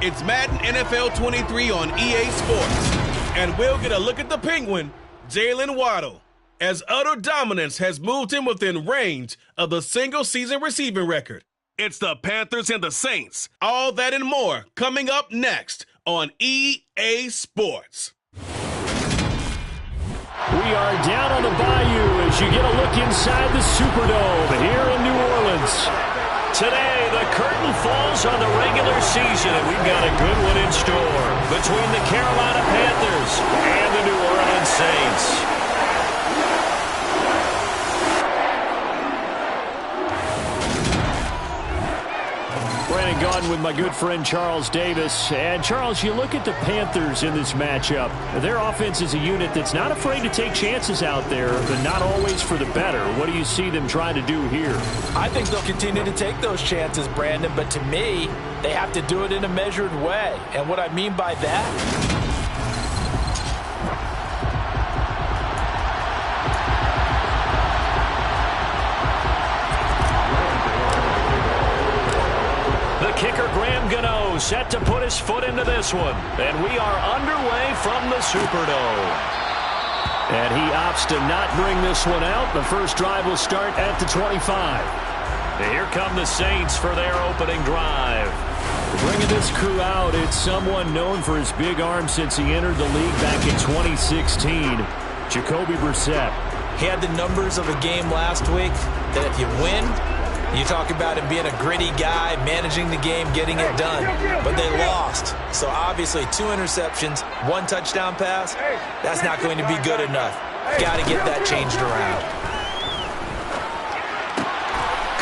It's Madden NFL 23 on EA Sports. And we'll get a look at the Penguin, Jalen Waddle, as utter dominance has moved him within range of the single-season receiving record. It's the Panthers and the Saints. All that and more coming up next on EA Sports. We are down on the bayou as you get a look inside the Superdome here in New Orleans. Today, the curtain falls on the regular season, and we've got a good one in store between the Carolina Panthers and the New Orleans Saints. Brandon Gaudin with my good friend Charles Davis. And Charles, you look at the Panthers in this matchup. Their offense is a unit that's not afraid to take chances out there, but not always for the better. What do you see them trying to do here? I think they'll continue to take those chances, Brandon, but to me, they have to do it in a measured way. And what I mean by that, kicker Graham Gano set to put his foot into this one. And we are underway from the Superdome. And he opts to not bring this one out. The first drive will start at the 25. And here come the Saints for their opening drive. Bringing this crew out, it's someone known for his big arm since he entered the league back in 2016, Jacoby Brissett. He had the numbers of a game last week that if you win, you talk about him being a gritty guy, managing the game, getting it done. But they lost. So obviously 2 interceptions, 1 touchdown pass, that's not going to be good enough. Got to get that changed around.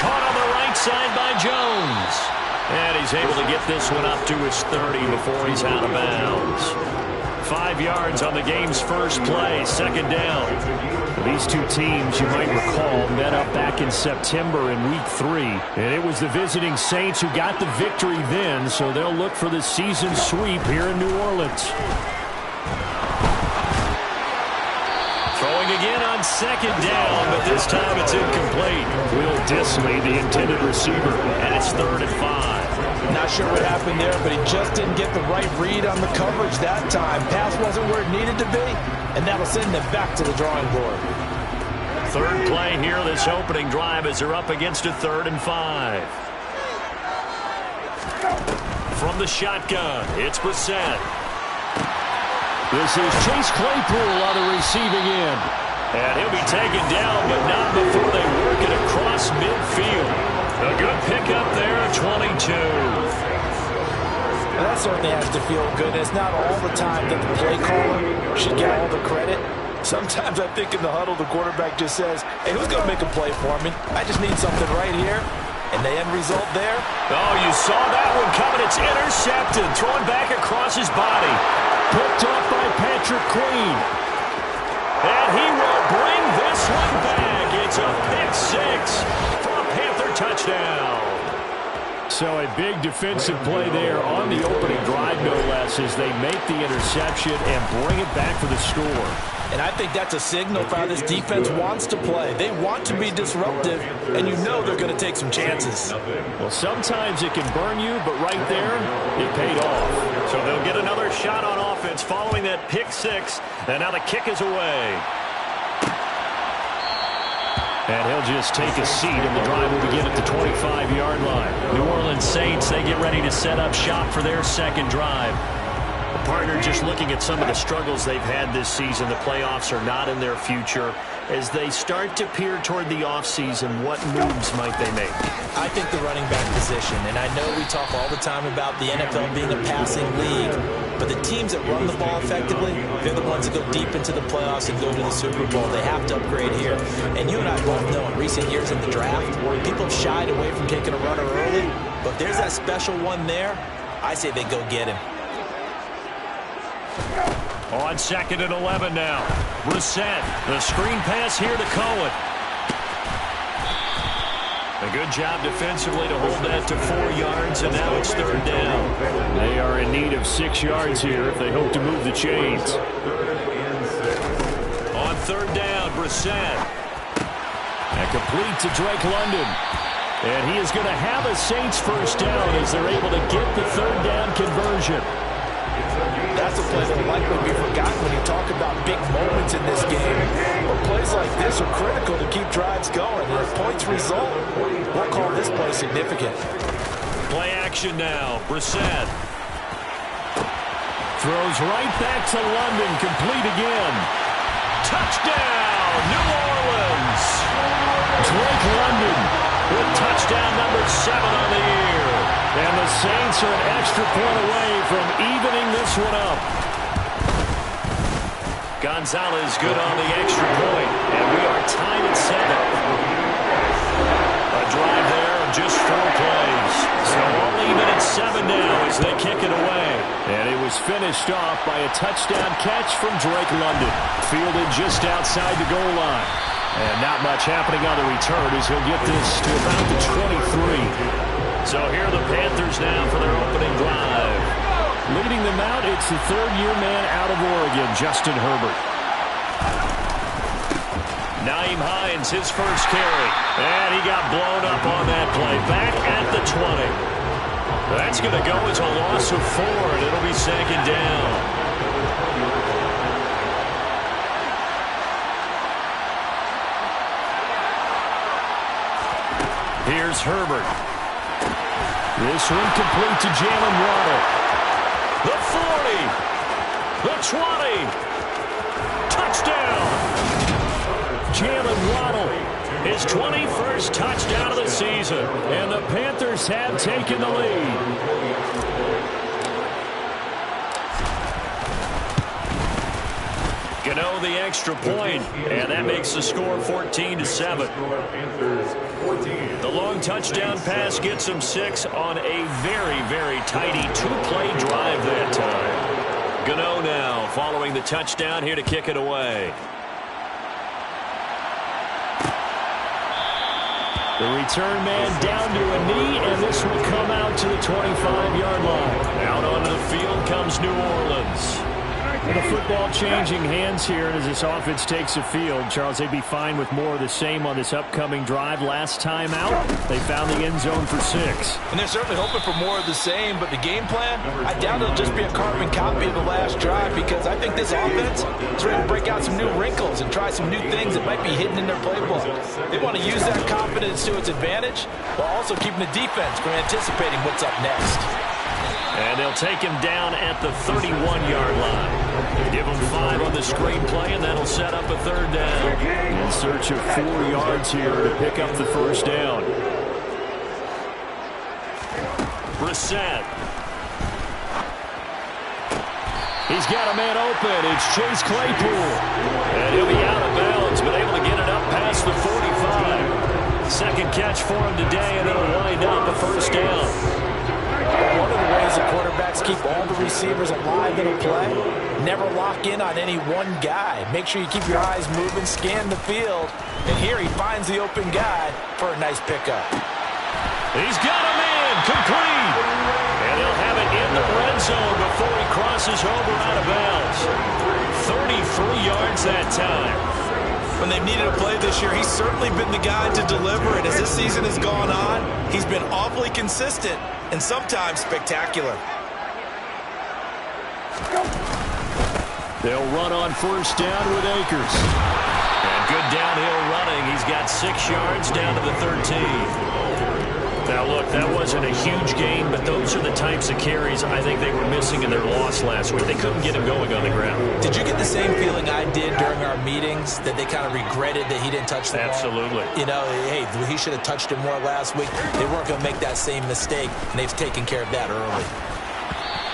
Caught on the right side by Jones. And he's able to get this one up to his 30 before he's out of bounds. 5 yards on the game's first play, second down. These two teams, you might recall, met up back in September in Week 3. And it was the visiting Saints who got the victory then, so they'll look for the season sweep here in New Orleans. Throwing again on second down, but this time it's incomplete. Will Disley, the intended receiver, and it's 3rd and 5. Not sure what happened there, but he just didn't get the right read on the coverage that time. Pass wasn't where it needed to be, and that'll send them back to the drawing board. Third play here, this opening drive, as they're up against a 3rd and 5. From the shotgun, it's Brissett. This is Chase Claypool on the receiving end. And he'll be taken down, but not before they work it across midfield. A good pickup there, 22. Well, that certainly has to feel good. It's not all the time that the play caller should get all the credit. Sometimes I think in the huddle, the quarterback just says, hey, who's going to make a play for me? I just need something right here. And the end result there. Oh, you saw that one coming. It's intercepted. Thrown back across his body. Picked off by Patrick Queen. And he will bring this one back. It's a pick 6 for a Panther touchdown. So a big defensive play there on the opening drive, no less, as they make the interception and bring it back for the score. And I think that's a signal for how this defense wants to play. They want to be disruptive, and you know they're going to take some chances. Well, sometimes it can burn you, but right there, it paid off. So they'll get another shot on offense following that pick 6, and now the kick is away. And he'll just take a seat, and the drive will begin at the 25-yard line. New Orleans Saints, they get ready to set up shop for their second drive. A partner just looking at some of the struggles they've had this season. The playoffs are not in their future. As they start to peer toward the offseason, what moves might they make? I think the running back position, and I know we talk all the time about the NFL being a passing league, but the teams that run the ball effectively, they're the ones that go deep into the playoffs and go to the Super Bowl. They have to upgrade here. And you and I both know in recent years in the draft, people have shied away from taking a runner early, but there's that special one there. I say they go get him. On 2nd and 11 now. Brissett, the screen pass here to Cohen. A good job defensively to hold that to 4 yards, and now it's 3rd down. They are in need of 6 yards here if they hope to move the chains. On 3rd down, Brissett. And complete to Drake London. And he is going to have a Saints first down as they're able to get the third down conversion. That's a play that will likely be forgotten when you talk about big moments in this game. But plays like this are critical to keep drives going. And if points result, we'll call this play significant. Play action now. Brissett throws right back to London. Complete again. Touchdown, New Orleans. Drake London with touchdown number 7 on the year. And the Saints are an extra point away from evening this one up. Gonzalez good on the extra point. And we are tied at 7. A drive there of just 4 plays. So all even at 7 now as they kick it away. And it was finished off by a touchdown catch from Drake London. Fielded just outside the goal line. And not much happening on the return as he'll get this to about the 23. So here are the Panthers now for their opening drive. Leading them out, it's the third-year man out of Oregon, Justin Herbert. Nyheim Hines, his first carry. And he got blown up on that play. Back at the 20. That's going to go as a loss of 4, and it'll be second down. Here's Herbert. This one complete to Jalen Waddle. The 40. The 20. Touchdown. Jalen Waddle. His 21st touchdown of the season. And the Panthers have taken the lead. Gano the extra point, and that makes the score 14-7. The long touchdown pass gets him 6 on a very, very tidy 2-play drive that time. Gano now following the touchdown here to kick it away. The return man down to a knee, and this will come out to the 25-yard line. Out onto the field comes New Orleans. The football changing hands here, and as this offense takes the field, Charles, they'd be fine with more of the same on this upcoming drive. Last time out, they found the end zone for 6. And they're certainly hoping for more of the same, but the game plan, I doubt it'll just be a carbon copy of the last drive, because I think this offense is ready to break out some new wrinkles and try some new things that might be hidden in their playbook. They want to use that confidence to its advantage, while also keeping the defense from anticipating what's up next. And they'll take him down at the 31-yard line. Give him 5 on the screenplay, and that'll set up a third down. In search of 4 yards here to pick up the first down. Brissett. He's got a man open. It's Chase Claypool. And he'll be out of bounds, but able to get it up past the 45. Second catch for him today, and it'll wind up a first down. One of the ways the quarterbacks keep all the receivers alive in a play, never lock in on any one guy. Make sure you keep your eyes moving, scan the field, and here he finds the open guy for a nice pickup. He's got him in, complete. And he'll have it in the red zone before he crosses over out of bounds. 33 yards that time. When they've needed a play this year, he's certainly been the guy to deliver, and as this season has gone on, he's been awfully consistent and sometimes spectacular. They'll run on first down with Akers. And good downhill running. He's got 6 yards down to the 13. Now, look, that wasn't a huge gain, but those are the types of carries I think they were missing in their loss last week. They couldn't get him going on the ground. Did you get the same feeling I did during our meetings, that they kind of regretted that he didn't touch the ball? Absolutely. You know, hey, he should have touched it more last week. They weren't going to make that same mistake, and they've taken care of that early.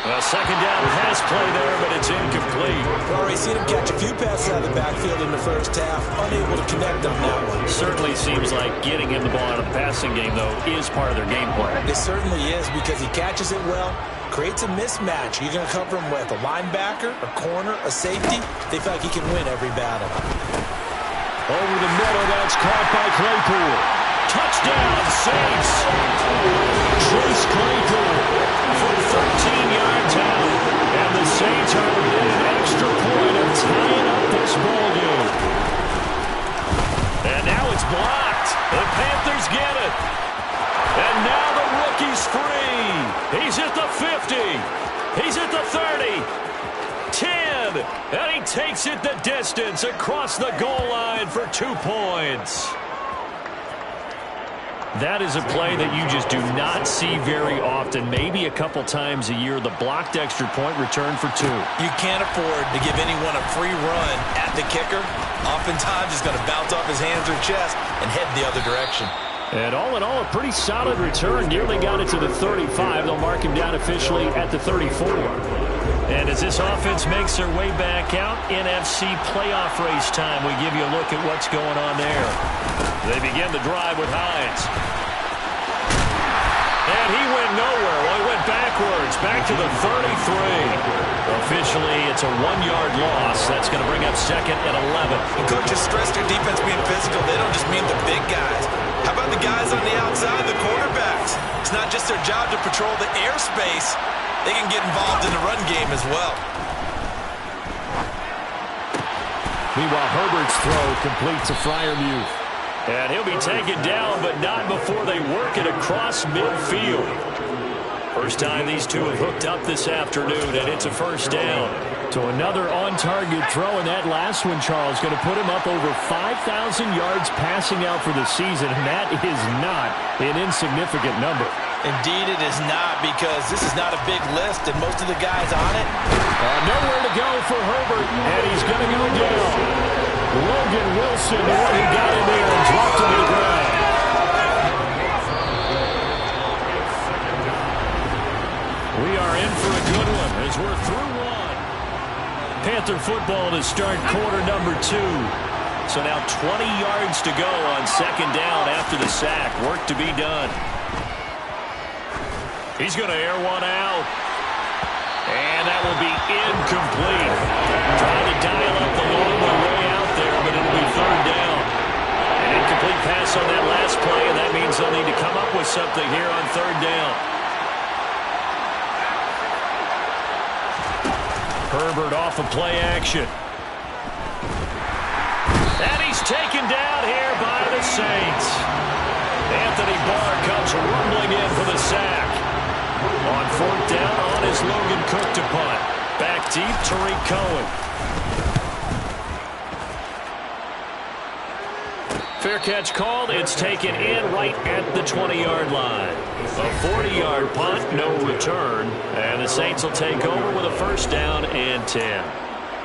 Well, second down pass play there, but it's incomplete. Well, we've seen him catch a few passes out of the backfield in the first half, unable to connect on that one. Certainly seems like getting him the ball out of the passing game, though, is part of their game plan. It certainly is, because he catches it well, creates a mismatch. You're going to cover him with a linebacker, a corner, a safety. They feel like he can win every battle. Over the middle, that's caught by Claypool. Touchdown, Saints. Chase Claypool for 13 yards out. And the Saints are within an extra point of tying up this ball game. And now it's blocked. The Panthers get it. the 30. 10. And he takes it the distance across the goal line for 2 points. That is a play that you just do not see very often. Maybe a couple times a year, the blocked extra point return for 2. You can't afford to give anyone a free run at the kicker. Oftentimes, he's going to bounce off his hands or chest and head the other direction. And all in all, a pretty solid return. Nearly got it to the 35. They'll mark him down officially at the 34. And as this offense makes their way back out, NFC playoff race time, we give you a look at what's going on there. They begin the drive with Hines. And he went nowhere. Well, he went backwards, back to the 33. Officially, it's a 1-yard loss. That's going to bring up 2nd and 11. The coaches stress their defense being physical. They don't just mean the big guys. How about the guys on the outside, the quarterbacks? It's not just their job to patrol the airspace. They can get involved in the run game as well. Meanwhile, Herbert's throw complete to Freiermuth. And he'll be taken down, but not before they work it across midfield. First time these two have hooked up this afternoon, and it's a first down. To another on-target throw, and that last one, Charles, going to put him up over 5,000 yards passing out for the season, and that is not an insignificant number. Indeed it is not, because this is not a big list, and most of the guys on it. Nowhere to go for Herbert, and he's going to go down. Logan Wilson, the one who got in there and dropped him to the ground. We are in for a good one as we're through one. Panther football to start quarter number 2. So now 20 yards to go on 2nd down after the sack. Work to be done. He's going to air one out. And that will be incomplete. Trying to dial up the long way out there, but it'll be 3rd down. An incomplete pass on that last play, and that means they'll need to come up with something here on 3rd down. Herbert off of play action. And he's taken down here by the Saints. Anthony Barr comes rumbling in for the sack. On 4th down, on is Logan Cook to punt. Back deep, Tariq Cohen. Fair catch called. It's taken in right at the 20-yard line. A 40-yard punt, no return. And the Saints will take over with a 1st down and 10.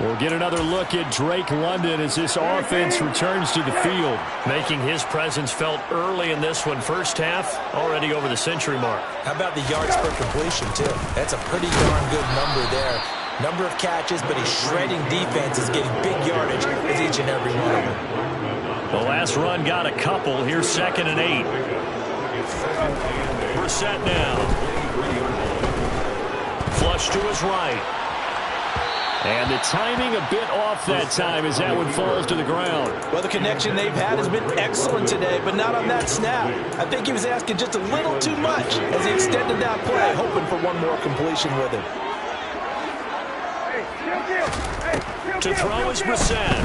We'll get another look at Drake London as this offense returns to the field. Making his presence felt early in this one. First half, already over the century mark. How about the yards per completion, too? That's a pretty darn good number there. Number of catches, but he's shredding defenses, getting big yardage with each and every one of them. The last run got a couple. Here's 2nd and 8. Brissett now. Flush to his right. And the timing a bit off that time as that one falls to the ground. Well, the connection they've had has been excellent today, but not on that snap. I think he was asking just a little too much as he extended that play, hoping for one more completion with him. To throw is Brissett.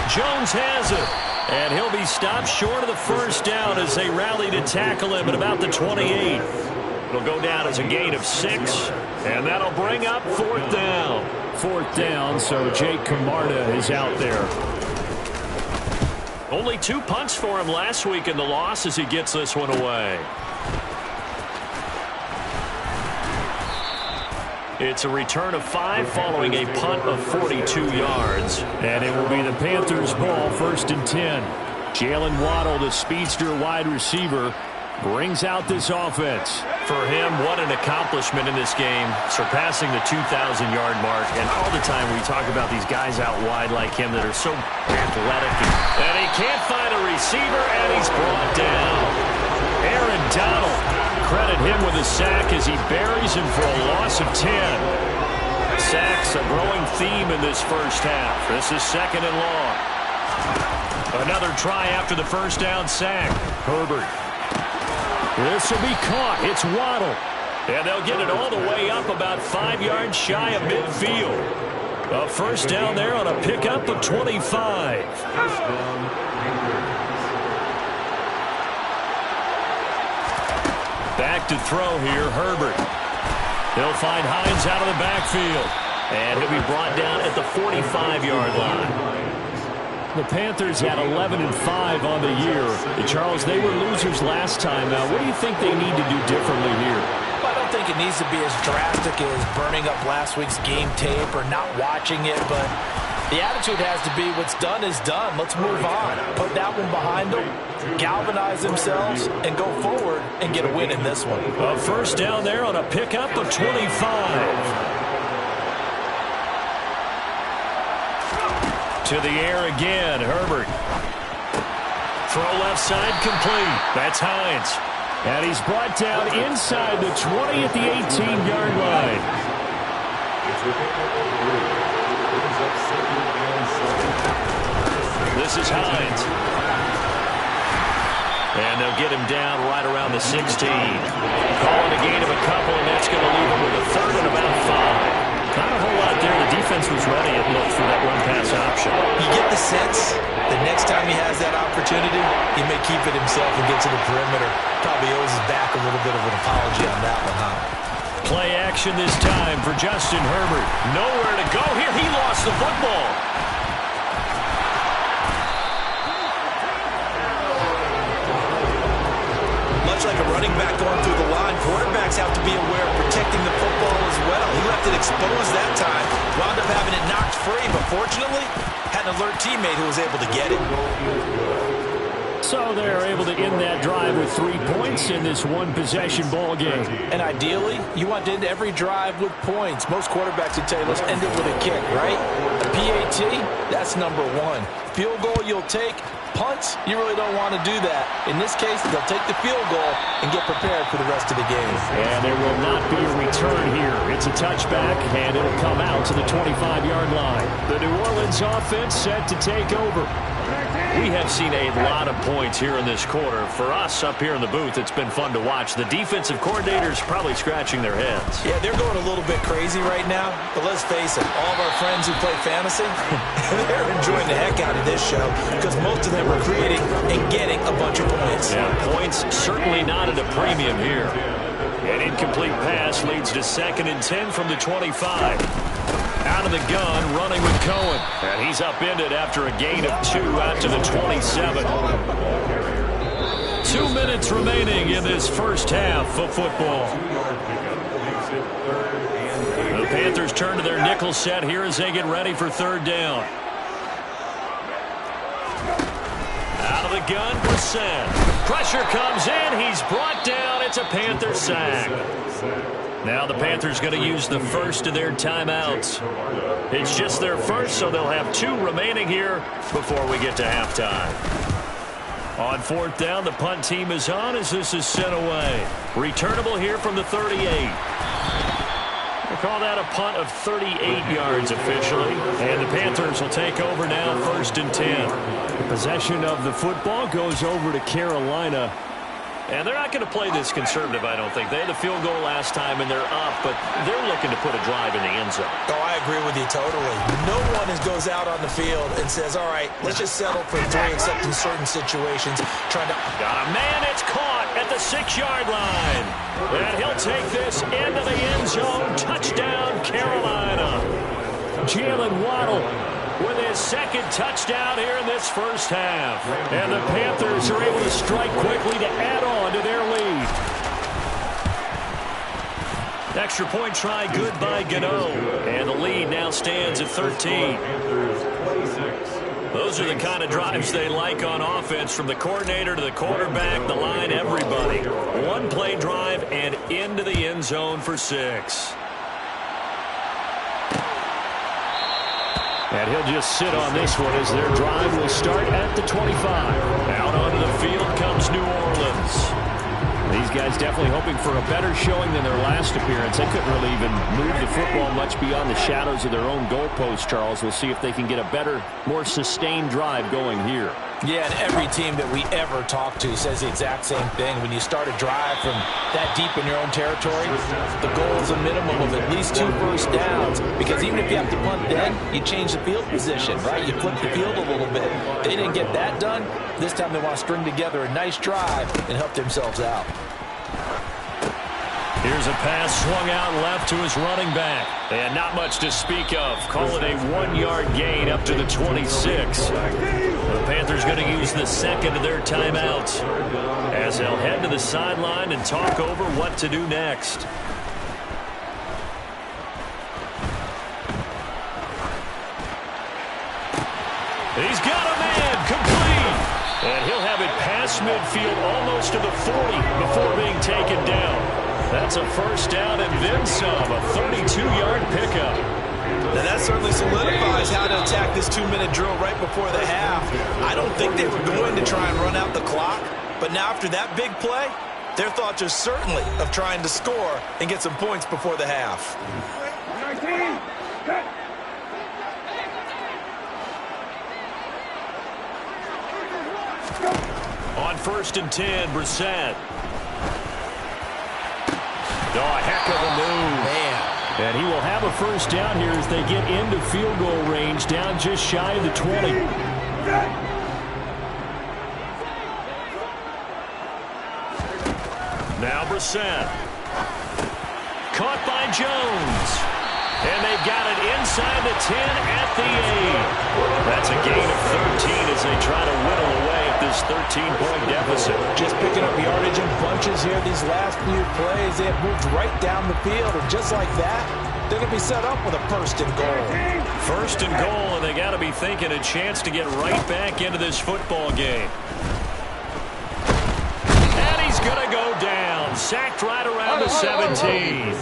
Jones has it. And he'll be stopped short of the 1st down as they rally to tackle him at about the 28. It'll go down as a gain of 6. And that'll bring up 4th down. 4th down, so Jake Camarda is out there. Only 2 punts for him last week in the loss as he gets this one away. It's a return of 5 following a punt of 42 yards. And it will be the Panthers' ball, 1st and 10. Jalen Waddle, the speedster wide receiver, brings out this offense. For him, what an accomplishment in this game, surpassing the 2,000-yard mark. And all the time we talk about these guys out wide like him that are so athletic. And he can't find a receiver, and he's brought down. Aaron Donald, credit him with a sack as he buries him for a loss of 10. Sacks a growing theme in this first half. This is 2nd and long. Another try after the 1st down sack. Herbert. This will be caught. It's Waddle. And they'll get it all the way up about 5 yards shy of midfield. A 1st down there on a pickup of 25. Back to throw here, Herbert. He'll find Hines out of the backfield. And he'll be brought down at the 45-yard line. The Panthers had 11-5 on the year. And Charles, they were losers last time. Now, what do you think they need to do differently here? I don't think it needs to be as drastic as burning up last week's game tape or not watching it, but the attitude has to be what's done is done. Let's move on. Put that one behind them, galvanize themselves, and go forward and get a win in this one. A first down there on a pickup of 25. To the air again, Herbert. Throw left side complete. That's Hines. And he's brought down inside the 20 at the 18-yard line. This is Hines. And they'll get him down right around the 16. Calling a gain of a couple, and that's going to leave him with a third and about 5. Not a whole lot there. The defense was ready, it looked, for that run-pass option. You get the sense the next time he has that opportunity, he may keep it himself and get to the perimeter. Probably owes his back a little bit of an apology on that one, huh? Play action this time for Justin Herbert. Nowhere to go here. He lost the football. Much like a running back going through the line, quarterbacks have to be aware of protecting the football as well. He left it exposed that time, wound up having it knocked free, but fortunately, had an alert teammate who was able to get it. So they're able to end that drive with 3 points in this one-possession ball game. And ideally, you want to end every drive with points. Most quarterbacks would tell you, let's end it with a kick, right? A PAT, that's number 1. Field goal you'll take. Punts, you really don't want to do that. In this case, they'll take the field goal and get prepared for the rest of the game. And there will not be a return here. It's a touchback, and it'll come out to the 25-yard line. The New Orleans offense set to take over. We have seen a lot of points here in this quarter. For us up here in the booth, it's been fun to watch. The defensive coordinators probably scratching their heads. Yeah, they're going a little bit crazy right now. But let's face it, all of our friends who play fantasy, they're enjoying the heck out of this show because most of them are creating and getting a bunch of points. Yeah, points certainly not at a premium here. An incomplete pass leads to 2nd and 10 from the 25. Out of the gun, running with Cohen. And he's upended after a gain of 2 out to the 27. 2 minutes remaining in this first half of football. The Panthers turn to their nickel set here as they get ready for 3rd down. Out of the gun, Brissett. Pressure comes in. He's brought down. It's a Panther sack. Now the Panthers going to use the first of their timeouts. It's just their first, so they'll have 2 remaining here before we get to halftime. On 4th down, the punt team is on as this is sent away. Returnable here from the 38. We'll call that a punt of 38 yards officially. And the Panthers will take over now, 1st and 10. The possession of the football goes over to Carolina. And they're not going to play this conservative, I don't think. They had the field goal last time, and they're up, but they're looking to put a drive in the end zone. Oh, I agree with you totally. No one goes out on the field and says, all right, let's just settle for 3, except in certain situations. Got a man, it's caught at the 6-yard line. And he'll take this into the end zone. Touchdown, Carolina. Jalen Waddle with his 2nd touchdown here in this first half. And the Panthers are able to strike quickly to add on to their lead. Extra point try good by Gano. And the lead now stands at 13. Those are the kind of drives they like on offense, from the coordinator to the quarterback, the line, everybody. 1-play drive and into the end zone for 6. And he'll just sit on this one as their drive will start at the 25. Out onto the field comes New Orleans. These guys definitely hoping for a better showing than their last appearance. They couldn't really even move the football much beyond the shadows of their own goalpost, Charles. We'll see if they can get a better, more sustained drive going here. Yeah, and every team that we ever talk to says the exact same thing. When you start a drive from that deep in your own territory, the goal is a minimum of at least 2 first downs. Because even if you have to punt then, you change the field position, right? You flip the field a little bit. They didn't get that done. This time they want to string together a nice drive and help themselves out. Here's Here's a pass swung out left to his running back. And not much to speak of. Call it a 1-yard gain up to the 26. The Panthers going to use the second of their timeouts as they'll head to the sideline and talk over what to do next. He's got a man, complete. And he'll have it past midfield almost to the 40 before being taken down. That's a first down and then some, a 32-yard pickup. Now that certainly solidifies how to attack this 2-minute drill right before the half. I don't think they were going to try and run out the clock, but now after that big play, their thoughts are certainly of trying to score and get some points before the half. On 1st and 10, Brissett. Oh, a heck of a move. Man. And he will have a first down here as they get into field goal range, down just shy of the 20. Now Brissett. Caught by Jones. And they've got it inside the 10 at the 8. That's a gain of 13 as they try to whittle away at this 13-point deficit. Just picking up yardage in bunches here these last few plays. They have moved right down the field, and just like that, they're going to be set up with a 1st and goal. 1st and goal, and they got to be thinking a chance to get right back into this football game. And he's going to go down. Sacked right around the 17.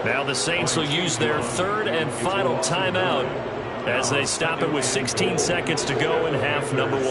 Now the Saints will use their 3rd and final timeout as they stop it with 16 seconds to go in half number 1.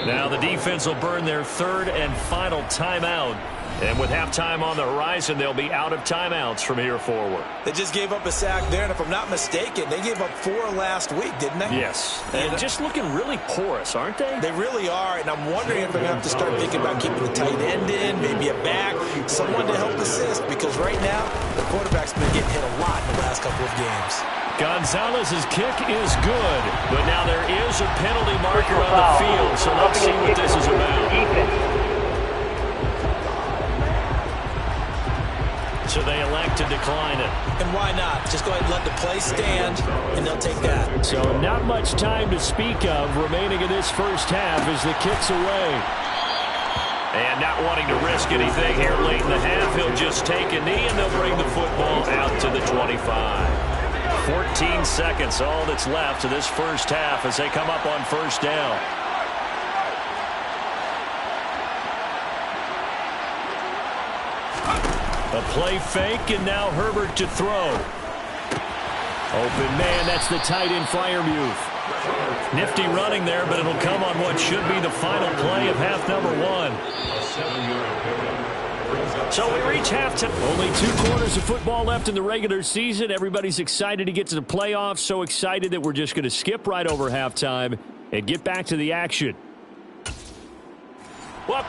Now the defense will burn their 3rd and final timeout. And with halftime on the horizon, they'll be out of timeouts from here forward. They just gave up a sack there, and if I'm not mistaken, they gave up 4 last week, didn't they? Yes. And just looking really porous, aren't they? They really are, and I'm wondering if they're going to have to start thinking about keeping the tight end in, maybe a back, someone to help assist, because right now, the quarterback's been getting hit a lot in the last couple of games. Gonzalez's kick is good, but now there is a penalty marker on the field, so let's see what this is about. So they elect to decline it. And why not? Just go ahead and let the play stand, and they'll take that. So not much time to speak of remaining in this first half as the kick's away. And not wanting to risk anything here late in the half, he'll just take a knee, and they'll bring the football out to the 25. 14 seconds, all that's left to this first half as they come up on 1st down. A play fake, and now Herbert to throw. Open man, that's the tight end Freiermuth. Nifty running there, but it'll come on what should be the final play of half number 1. So we reach halftime. Only 2 quarters of football left in the regular season. Everybody's excited to get to the playoffs, so excited that we're just going to skip right over halftime and get back to the action. Well,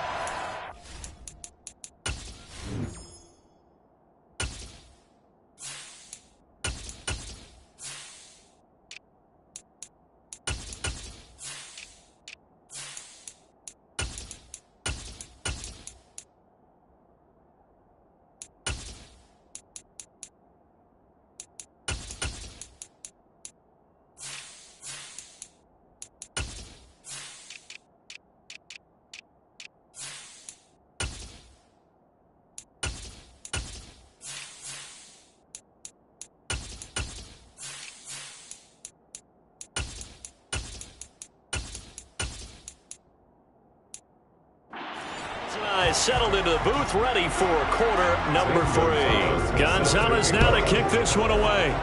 settled into the booth, ready for quarter number 3. Gonzalez now to kick this one away.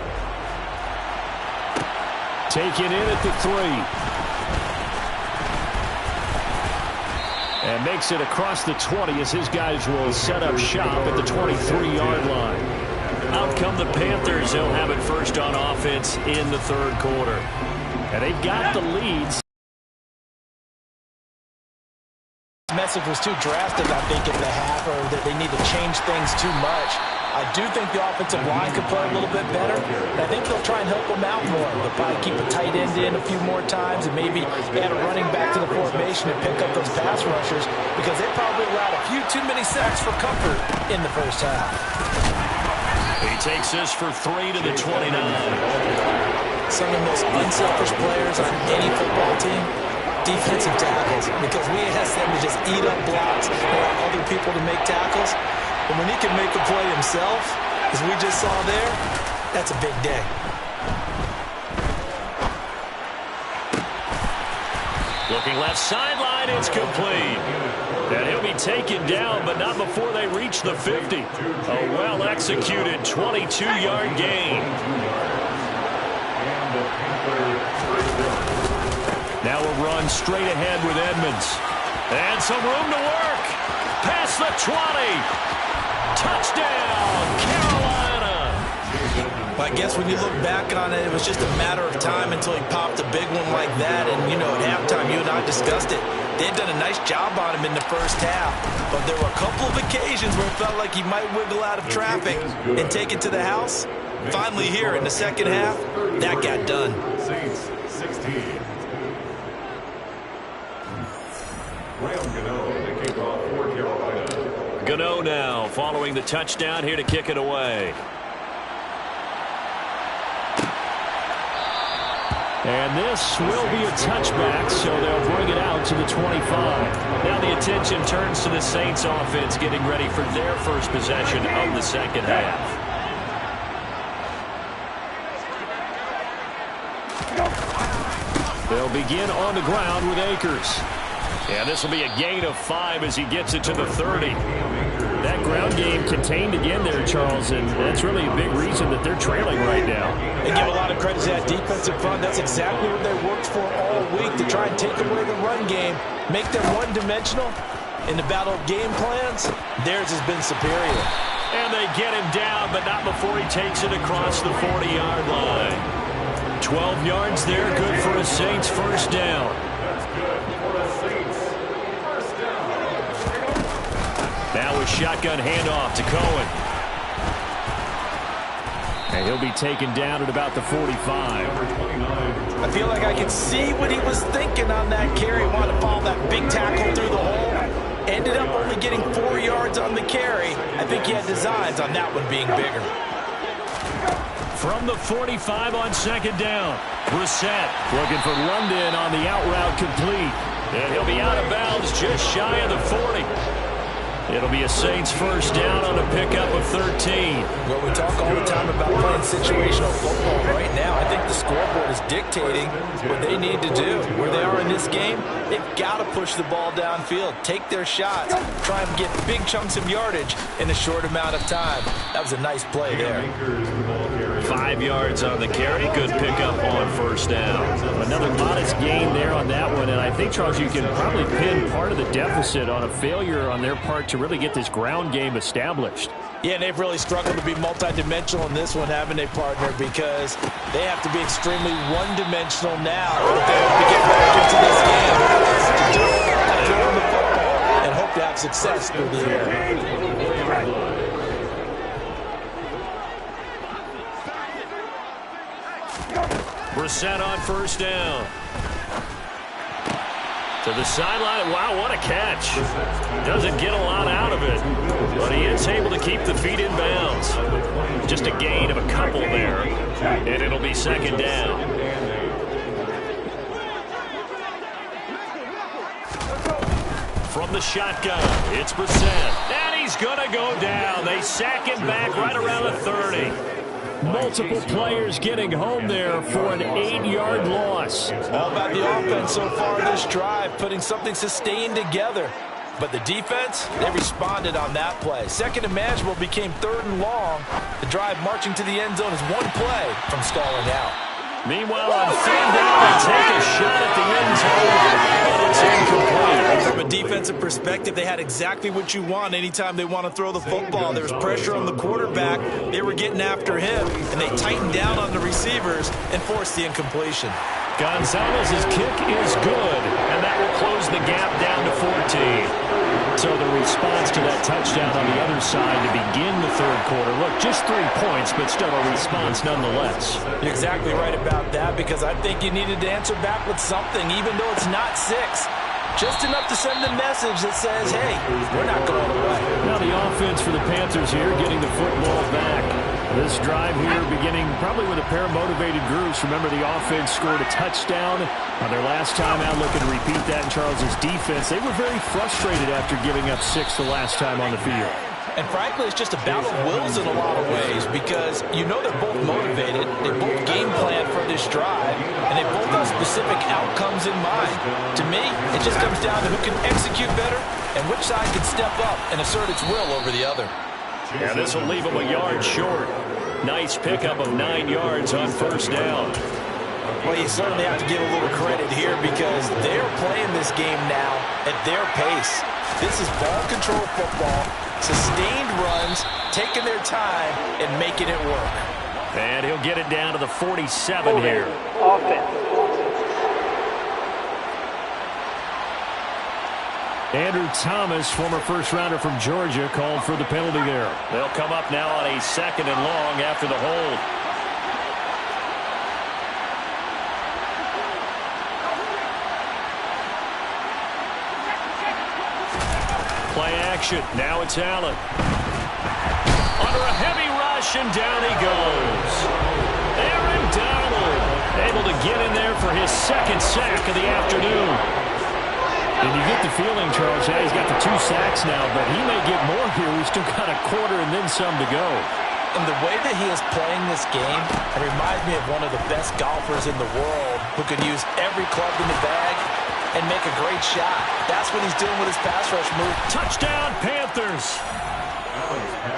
Taken in at the 3. And makes it across the 20 as his guys will set up shop at the 23-yard line. Out come the Panthers. They'll have it first on offense in the 3rd quarter. And they've got the leads. Message was too drastic, I think, in the half, or that they need to change things too much. I do think the offensive line could play a little bit better. And I think they'll try and help them out more. They'll probably keep a tight end in a few more times and maybe add a running back to the formation and pick up those pass rushers because they probably allowed a few too many sacks for comfort in the first half. He takes this for 3 to the 29. Some of the most unselfish players on any football team, defensive tackles, because we ask them to just eat up blocks and allow other people to make tackles. But when he can make a play himself, as we just saw there, that's a big day. Looking left sideline, it's complete. And he'll be taken down, but not before they reach the 50. A well-executed 22-yard gain. Now a run straight ahead with Edmonds. And some room to work. Past the 20. Touchdown, Carolina. I guess when you look back on it, it was just a matter of time until he popped a big one like that. And, you know, at halftime, you and I discussed it. They had done a nice job on him in the first half. But there were a couple of occasions where it felt like he might wiggle out of traffic and take it to the house. Finally here in the second half, that got done. Saints 16. The kickoff for Carolina. Gano now following the touchdown here to kick it away. And this will be a touchback, so they'll bring it out to the 25. Now the attention turns to the Saints offense getting ready for their first possession of the second half. They'll begin on the ground with Akers. And this will be a gain of 5 as he gets it to the 30. That ground game contained again there, Charles, and that's really a big reason that they're trailing right now. They give a lot of credit to that defensive front. That's exactly what they worked for all week, to try and take away the run game, make them one-dimensional. In the battle of game plans, theirs has been superior. And they get him down, but not before he takes it across the 40-yard line. 12 yards there, good for a Saints first down. Now a shotgun handoff to Cohen. And he'll be taken down at about the 45. I feel like I can see what he was thinking on that carry. Wanted to follow that big tackle through the hole. Ended up only getting 4 yards on the carry. I think he had designs on that one being bigger. From the 45 on second down. Brissett looking for London on the out route complete. And he'll be out of bounds just shy of the 40. It'll be a Saints first down on a pickup of 13. Well, we talk all the time about playing situational football. Right now, I think the scoreboard is dictating what they need to do. Where they are in this game, they've got to push the ball downfield, take their shots, try and get big chunks of yardage in a short amount of time. That was a nice play there. 5 yards on the carry. Good pickup on first down. Another modest gain there on that one, and I think, Charles, you can probably pin part of the deficit on a failure on their part to really get this ground game established. Yeah, and they've really struggled to be multidimensional in this one, haven't they, partner? Because they have to be extremely one-dimensional now if they want to get back into this game. To do it, throw the football, and hope to have success through the air. Brissett on first down. To the sideline. Wow, what a catch. Doesn't get a lot out of it, but he is able to keep the feet in bounds. Just a gain of a couple there, and it'll be second down. From the shotgun, it's Brissett, and he's going to go down. They sack him back right around the 30. Multiple players getting home there for an 8-yard loss. All about the offense so far this drive, putting something sustained together. But the defense, they responded on that play. Second and manageable became third and long. The drive marching to the end zone is one play from stalling out. Meanwhile, on third down, they take a shot at the end zone, and it's incomplete. From a defensive perspective, they had exactly what you want anytime they want to throw the football. There was pressure on the quarterback. They were getting after him, and they tightened down on the receivers and forced the incompletion. Gonzalez's kick is good, and that will close the gap down to 14. So the response to that touchdown on the other side to begin the third quarter. Look, just 3 points, but still a response nonetheless. You're exactly right about that, because I think you needed to answer back with something, even though it's not 6. Just enough to send a message that says, hey, we're not going away. Now the offense for the Panthers here, getting the football back. This drive here beginning probably with a pair of motivated groups. Remember, the offense scored a touchdown on their last time out. Looking to repeat that in Charles's defense. They were very frustrated after giving up 6 the last time on the field. And frankly, it's just a battle of wills in a lot of ways, because you know they're both motivated, they both game plan for this drive, and they both have specific outcomes in mind. To me, it just comes down to who can execute better and which side can step up and assert its will over the other. Yeah, this will leave them a yard short. Nice pickup of 9 yards on first down. Well, you certainly have to give a little credit here, because they're playing this game now at their pace. This is ball control football, sustained runs, taking their time, and making it work. And he'll get it down to the 47 here. Offense. Andrew Thomas, former first-rounder from Georgia, called for the penalty there. They'll come up now on a 2nd and long after the hold. Play action. Now it's Allen. Under a heavy rush, and down he goes. Aaron Donald able to get in there for his 2nd sack of the afternoon. And you get the feeling, Charles, yeah, he's got the 2 sacks now, but he may get more here. We've still got a quarter and then some to go. And the way that he is playing this game, it reminds me of one of the best golfers in the world, who could use every club in the bag and make a great shot. That's what he's doing with his pass rush move. Touchdown, Panthers.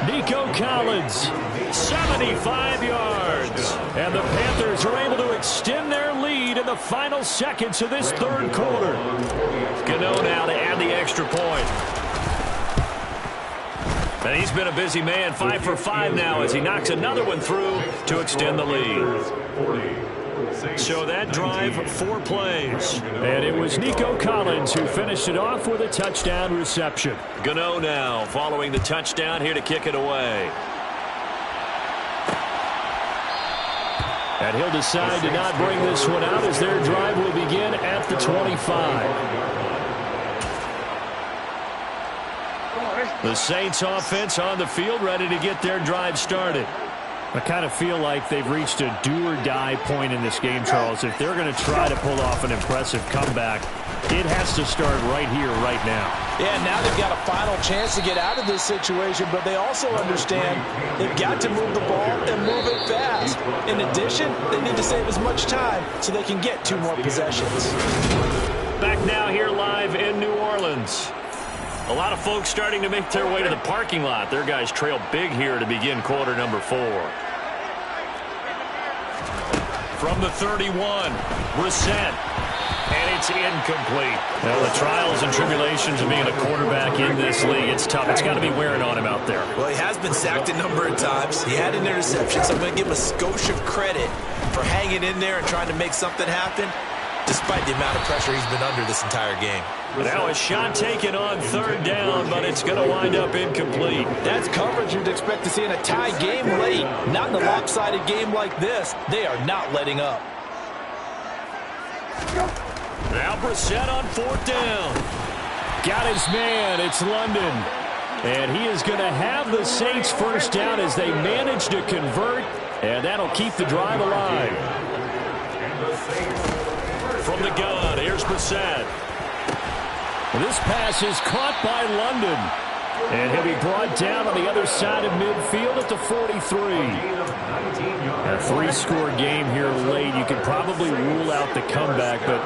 Nico Collins, 75 yards. And the Panthers are able to extend their lead in the final seconds of this third quarter. Gano now to add the extra point. And he's been a busy man, 5 for 5 now as he knocks another one through to extend the lead. So that drive, 4 plays. And it was Nico Collins who finished it off with a touchdown reception. Gano now following the touchdown here to kick it away. And he'll decide to not bring this one out as their drive will begin at the 25. The Saints offense on the field ready to get their drive started. I kind of feel like they've reached a do-or-die point in this game, Charles. If they're going to try to pull off an impressive comeback, it has to start right here, right now. Yeah, now they've got a final chance to get out of this situation, but they also understand they've got to move the ball and move it fast. In addition, they need to save as much time so they can get 2 more possessions. Back now here live in New Orleans. A lot of folks starting to make their way to the parking lot. Their guys trail big here to begin quarter number 4. From the 31, Brissett. And it's incomplete. Now, the trials and tribulations of being a quarterback in this league, it's tough. It's got to be wearing on him out there. Well, he has been sacked a number of times. He had an interception, so I'm going to give him a skosh of credit for hanging in there and trying to make something happen, despite the amount of pressure he's been under this entire game. Now a shot taken on 3rd down, but it's going to wind up incomplete. That's coverage you'd expect to see in a tie game late. Not in a lopsided game like this. They are not letting up. Now Brissett on 4th down. Got his man. It's London. And he is going to have the Saints first down as they manage to convert. And that'll keep the drive alive. From the gun, here's Brissett. This pass is caught by London. And he'll be brought down on the other side of midfield at the 43. A 3-score game here late. You could probably rule out the comeback, but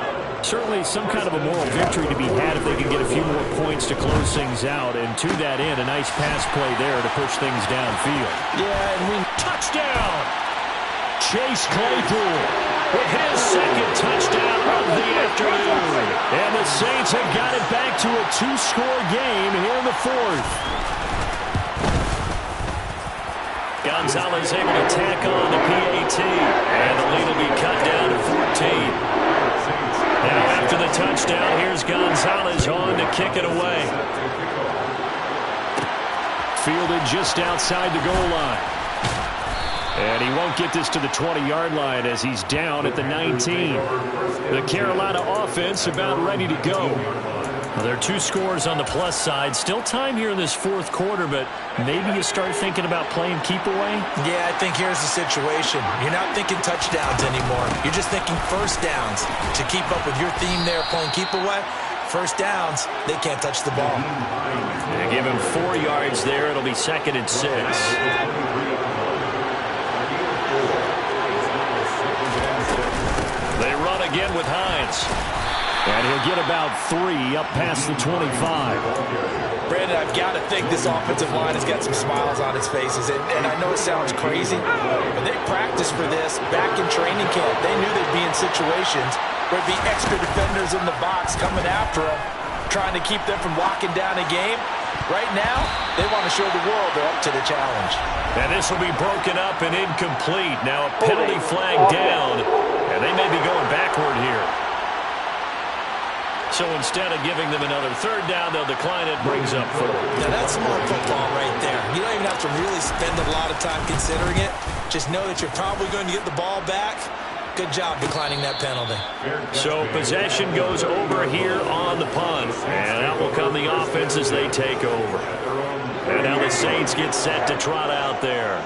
certainly some kind of a moral victory to be had if they can get a few more points to close things out. And to that end, a nice pass play there to push things downfield. Yeah, and we touchdown! Chase Claypool with his 2nd touchdown of the afternoon. And the Saints have got it back to a 2-score game here in the 4th. Gonzalez able to tack on the PAT. And the lead will be cut down to 14. Now after the touchdown, here's Gonzalez on to kick it away. fielded just outside the goal line. And he won't get this to the 20-yard line as he's down at the 19. The Carolina offense about ready to go. Well, there are 2 scores on the plus side. Still time here in this fourth quarter, but maybe you start thinking about playing keep away? Yeah, I think here's the situation. You're not thinking touchdowns anymore. You're just thinking first downs. To keep up with your theme there, playing keep away, first downs, they can't touch the ball. They give him 4 yards there. It'll be 2nd and 6. They run again with Hines. And he'll get about 3 up past the 25. Brandon, I've got to think this offensive line has got some smiles on its faces. And I know it sounds crazy, but they practiced for this back in training camp. They knew they'd be in situations where there'd be extra defenders in the box coming after them, trying to keep them from locking down a game. Right now, they want to show the world they're up to the challenge. And this will be broken up and incomplete. Now a penalty flag down, and they may be going backward here. So instead of giving them another 3rd down, they'll decline it, brings up 4. Now that's smart football right there. You don't even have to really spend a lot of time considering it. Just know that you're probably going to get the ball back. Good job declining that penalty. So possession goes over here on the punt. And out will come the offense as they take over. And now the Saints get set to trot out there.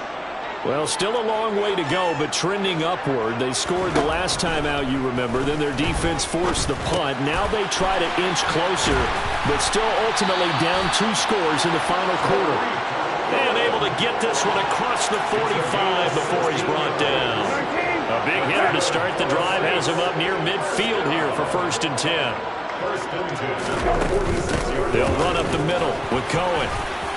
Well, still a long way to go, but trending upward. They scored the last time out, you remember. Then their defense forced the punt. Now they try to inch closer, but still ultimately down 2 scores in the final quarter. And able to get this one across the 45 before he's brought down. A big hitter to start the drive has him up near midfield here for 1st and 10. They'll run up the middle with Cohen.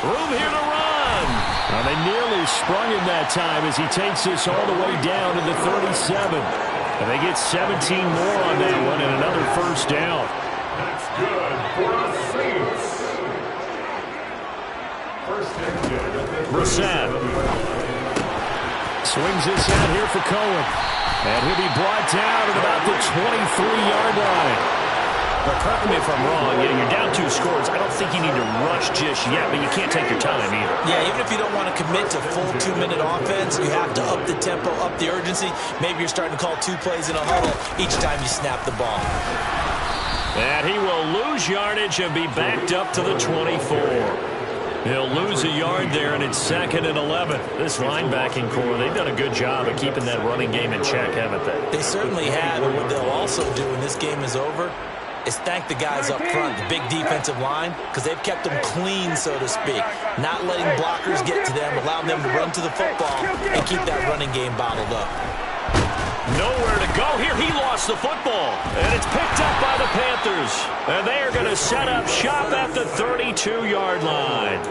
Room here to run. Well, they nearly sprung him that time as he takes this all the way down to the 37. And they get 17 more on that one and another 1st down. That's good for the Saints. 1st and 10. Brissett swings this out here for Cohen. And he'll be brought down at about the 23-yard line. But correct me if I'm wrong, you're down 2 scores. I don't think you need to rush just yet, but you can't take your time either. Yeah, even if you don't want to commit to full 2-minute offense, you have to up the tempo, up the urgency. Maybe you're starting to call 2 plays in a huddle each time you snap the ball. And he will lose yardage and be backed up to the 24. He'll lose a yard there, and it's 2nd and 11. This linebacking core, they've done a good job of keeping that running game in check, haven't they? They certainly have, and what they'll also do when this game is over is thank the guys up front, the big defensive line, because they've kept them clean, so to speak. Not letting blockers get to them, allowing them to run to the football and keep that running game bottled up. Nowhere to go here. He lost the football, and it's picked up by the Panthers. And they are going to set up shop at the 32-yard line.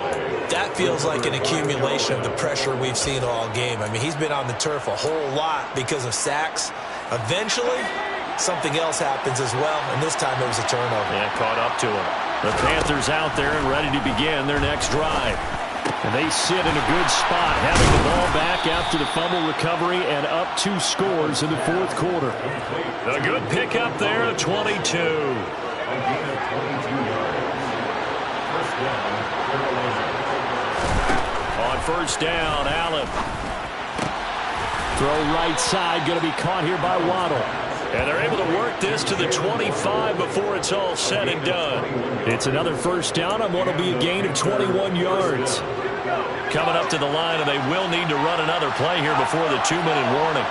That feels like an accumulation of the pressure we've seen all game. I mean, he's been on the turf a whole lot because of sacks. Eventually, something else happens as well, and this time it was a turnover. Yeah, caught up to him. The Panthers out there and ready to begin their next drive. And they sit in a good spot, having the ball back after the fumble recovery and up 2 scores in the 4th quarter. A good pickup there at 22. On 1st down, Allen. Throw right side, going to be caught here by Waddle. And they're able to work this to the 25 before it's all said and done. It's another 1st down on what will be a gain of 21 yards. Coming up to the line, and they will need to run another play here before the 2-minute warning.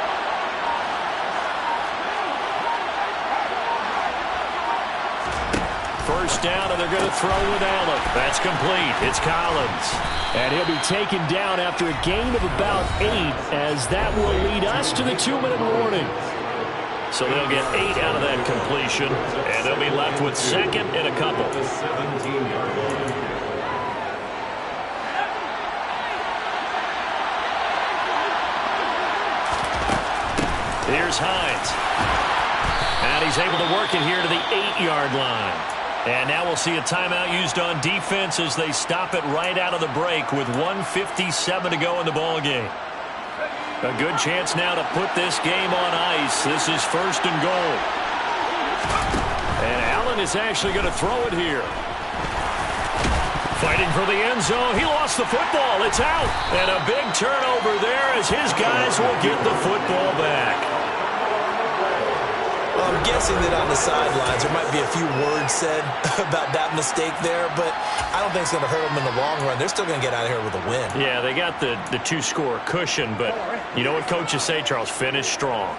First down, and they're going to throw with Allen. That's complete. It's Collins. And he'll be taken down after a gain of about 8, as that will lead us to the 2-minute warning. So they'll get 8 out of that completion, and they'll be left with 2nd and a couple. Here's Hines. And he's able to work it here to the 8-yard line. And now we'll see a timeout used on defense as they stop it right out of the break with 1:57 to go in the ball game. A good chance now to put this game on ice. This is 1st and goal. And Allen is actually going to throw it here. Fighting for the end zone. He lost the football. It's out. And a big turnover there as his guys will get the football back. Well, I'm guessing that on the sidelines there might be a few words said about that mistake there, but I don't think it's going to hurt them in the long run. They're still going to get out of here with a win. Yeah, they got the two-score cushion, but you know what coaches say, Charles? Finish strong.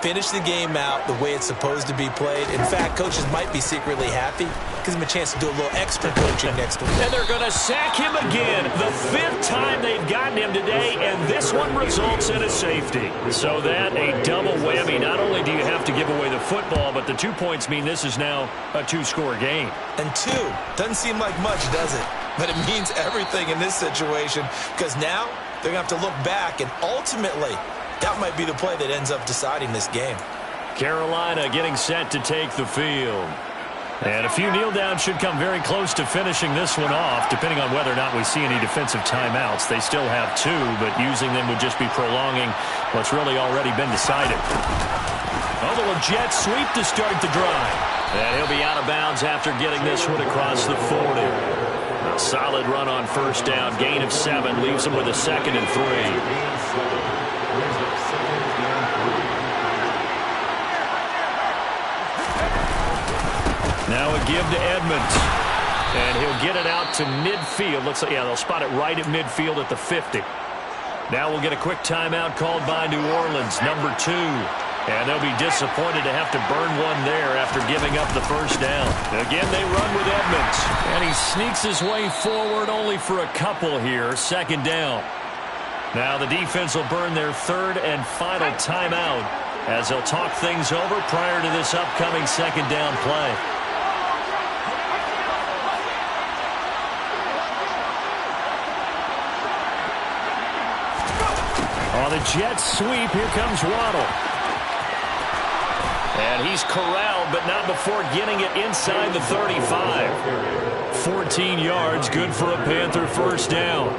Finish the game out the way it's supposed to be played. In fact, coaches might be secretly happy. Gives them a chance to do a little extra coaching next week. And they're going to sack him again. The 5th time they've gotten him today, and this one results in a safety. So that a double whammy. Not only do you have to give away the football, but the 2 points mean this is now a 2-score game. And 2 doesn't seem like much, does it? But it means everything in this situation, because now they're going to have to look back, and ultimately that might be the play that ends up deciding this game. Carolina getting set to take the field. And a few kneel downs should come very close to finishing this one off, depending on whether or not we see any defensive timeouts. They still have 2, but using them would just be prolonging what's really already been decided. A little jet sweep to start the drive. And he'll be out of bounds after getting this one across the 40. A solid run on first down. Gain of 7 leaves him with a 2nd and 3. Now a give to Edmonds. And he'll get it out to midfield. Looks like, yeah, they'll spot it right at midfield at the 50. Now we'll get a quick timeout called by New Orleans, number 2. And they'll be disappointed to have to burn one there after giving up the first down. Again, they run with Edmonds. And he sneaks his way forward only for a couple here. 2nd down. Now the defense will burn their 3rd and final timeout as they'll talk things over prior to this upcoming 2nd down play. On the jet sweep, here comes Waddle. And he's corralled, but not before getting it inside the 35. 14 yards, good for a Panther first down.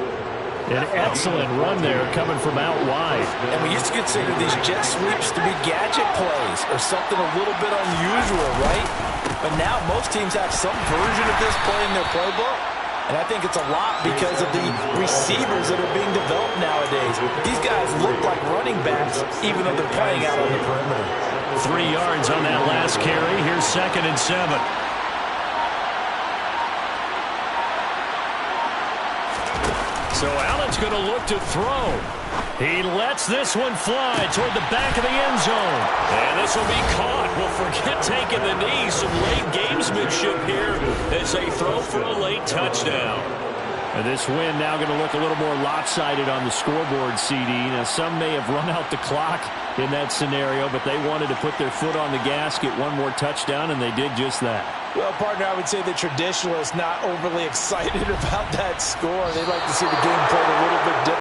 An excellent run there coming from out wide. And we used to consider these jet sweeps to be gadget plays or something a little bit unusual, right? But now most teams have some version of this play in their playbook. And I think it's a lot because of the receivers that are being developed nowadays. These guys look like running backs even though they're playing out on the perimeter. 3 yards on that last carry. Here's 2nd and 7. So Allen's going to look to throw. He lets this one fly toward the back of the end zone. And this will be caught. Well, forget taking the knee. Some late gamesmanship here as they throw for a late touchdown. And this win now going to look a little more lopsided on the scoreboard, CD. Now, some may have run out the clock in that scenario, but they wanted to put their foot on the gas, get one more touchdown, and they did just that. Well, partner, I would say the traditionalists not overly excited about that score. They'd like to see the game played a little bit different.